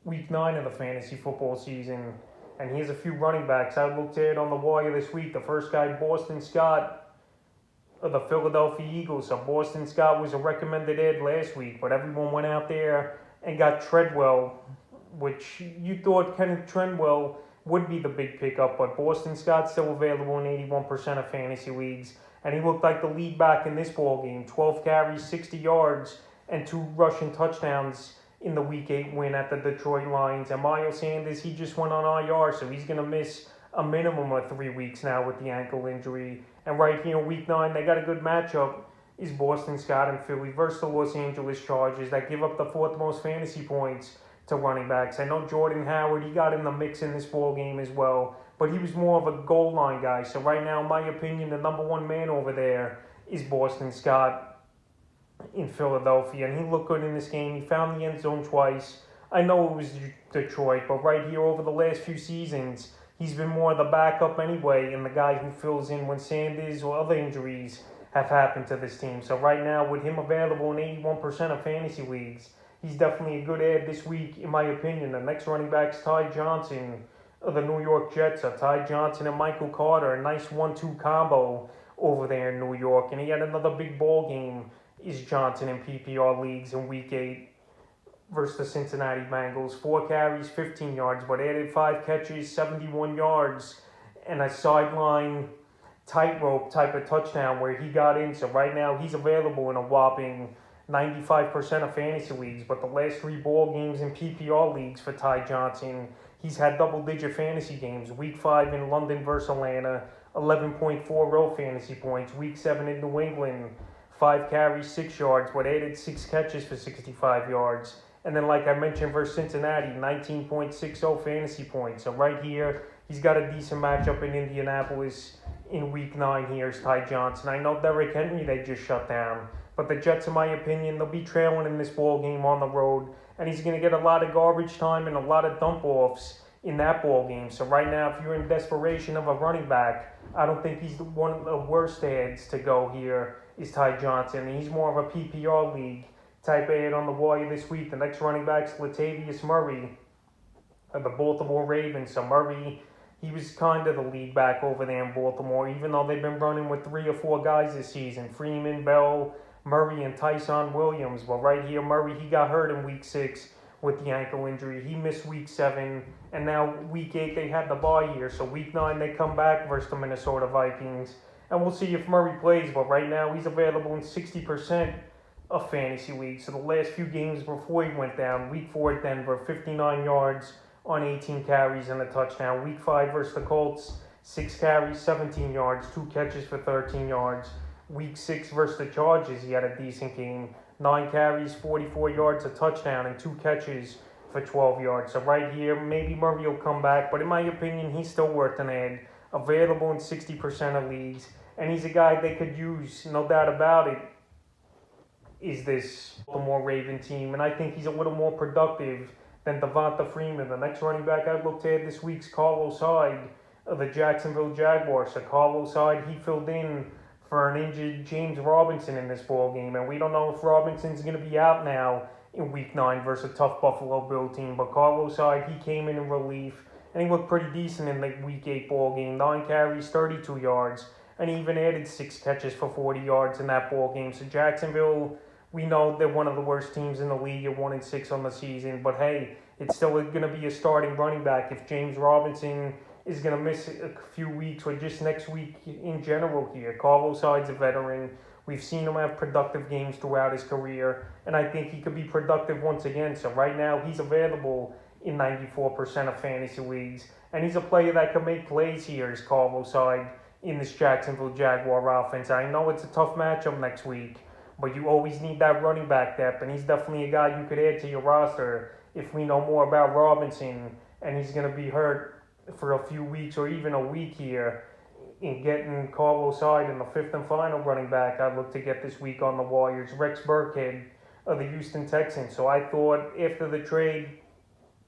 week 9 of the fantasy football season. And here's a few running backs I looked at on the wire this week. The first guy, Boston Scott of the Philadelphia Eagles. So Boston Scott was a recommended ad last week, but everyone went out there and got Treadwell, which you thought Kenneth Treadwell would be the big pickup, but Boston Scott's still available in 81% of fantasy leagues, and he looked like the lead back in this ball game. 12 carries, 60 yards, and 2 rushing touchdowns in the Week 8 win at the Detroit Lions. And Miles Sanders, he just went on IR, so he's going to miss a minimum of 3 weeks now with the ankle injury. And right here, Week 9, they got a good matchup. Is Boston Scott and Philly versus the Los Angeles Chargers that give up the 4th most fantasy points to running backs. I know Jordan Howard, he got in the mix in this ball game as well, but he was more of a goal line guy. So right now, in my opinion, the number one man over there is Boston Scott in Philadelphia, and he looked good in this game. He found the end zone twice. I know it was Detroit, but right here over the last few seasons, he's been more the backup anyway, and the guy who fills in when Sanders or other injuries have happened to this team. So right now, with him available in 81% of fantasy leagues, he's definitely a good ad this week, in my opinion. The next running back's Ty Johnson of the New York Jets. Ty Johnson and Michael Carter, a nice 1-2 combo over there in New York. And he had another big ball game, is Johnson in PPR leagues in Week 8 versus the Cincinnati Bengals. 4 carries, 15 yards, but added 5 catches, 71 yards, and a sideline tightrope type of touchdown where he got in. So right now he's available in a whopping 95% of fantasy leagues, but the last 3 ball games in PPR leagues for Ty Johnson, he's had double-digit fantasy games. Week 5 in London versus Atlanta, 11.40 fantasy points. Week 7 in New England, 5 carries, 6 yards, but added 6 catches for 65 yards. And then, like I mentioned, versus Cincinnati, 19.60 fantasy points. So right here, he's got a decent matchup in Indianapolis in Week 9 here is Ty Johnson. I know Derrick Henry they just shut down, but the Jets, in my opinion, they'll be trailing in this ball game on the road, and he's going to get a lot of garbage time and a lot of dump-offs in that ball game. So right now, if you're in desperation of a running back, I don't think he's one of the worst ads to go here is Ty Johnson. He's more of a PPR league type ad on the wire this week. The next running back's Latavius Murray of the Baltimore Ravens. So Murray, he was kind of the lead back over there in Baltimore, even though they've been running with 3 or 4 guys this season. Freeman, Bell, Murray, and Tyson Williams. Well, right here, Murray, he got hurt in Week 6 with the ankle injury. He missed Week 7, and now Week 8 they had the bye here. So Week 9 they come back versus the Minnesota Vikings, and we'll see if Murray plays. But right now he's available in 60% of fantasy leagues. So the last few games before he went down, Week 4 at Denver, 59 yards on 18 carries and a touchdown. Week 5 versus the Colts, 6 carries, 17 yards, 2 catches for 13 yards. Week 6 versus the Chargers, he had a decent game. 9 carries, 44 yards, a touchdown, and 2 catches for 12 yards. So right here, maybe Murray will come back, but in my opinion, he's still worth an ad. Available in 60% of leagues, and he's a guy they could use, no doubt about it, is this Baltimore Raven team, and I think he's a little more productive than Devonta Freeman. The next running back I looked at this week's Carlos Hyde of the Jacksonville Jaguars. So Carlos Hyde, he filled in for an injured James Robinson in this ball game, and we don't know if Robinson's going to be out now in Week 9 versus a tough Buffalo Bill team. But Carlos Hyde, he came in relief, and he looked pretty decent in the Week 8 ball game. 9 carries, 32 yards, and he even added 6 catches for 40 yards in that ball game. So Jacksonville, we know they're one of the worst teams in the league at 1-6 on the season, but hey, it's still going to be a starting running back if James Robinson is going to miss a few weeks or just next week in general here. Carlos Hyde's a veteran. We've seen him have productive games throughout his career, and I think he could be productive once again. So right now, he's available in 94% of fantasy leagues, and he's a player that can make plays here, is Carlos Hyde, in this Jacksonville Jaguar offense. I know it's a tough matchup next week, but you always need that running back depth, and he's definitely a guy you could add to your roster if we know more about Robinson, and he's going to be hurt for a few weeks or even a week here. In getting Carlos Hyde in the 5th and final running back I look to get this week on the Warriors, Rex Burkhead of the Houston Texans. So I thought after the trade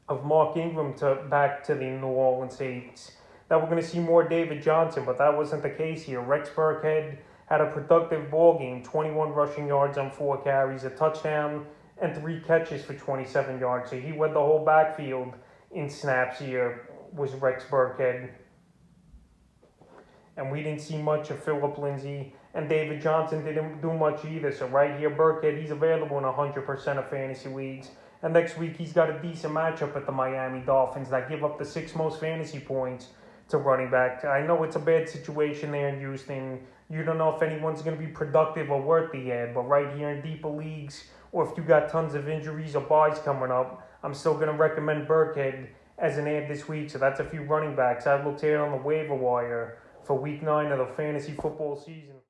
of Mark Ingram back to the New Orleans Saints that we're going to see more David Johnson, but that wasn't the case here. Rex Burkhead had a productive ball game, 21 rushing yards on 4 carries, a touchdown, and 3 catches for 27 yards. So he led the whole backfield in snaps here, was Rex Burkhead. And we didn't see much of Phillip Lindsay, and David Johnson didn't do much either. So right here, Burkhead, he's available in 100% of fantasy leagues. And next week, he's got a decent matchup at the Miami Dolphins that give up the 6th most fantasy points to running back. I know it's a bad situation there in Houston. You don't know if anyone's going to be productive or worth the ad, but right here in deeper leagues, or if you got tons of injuries or buys coming up, I'm still going to recommend Burkhead as an ad this week. So that's a few running backs I've looked at on the waiver wire for week 9 of the fantasy football season.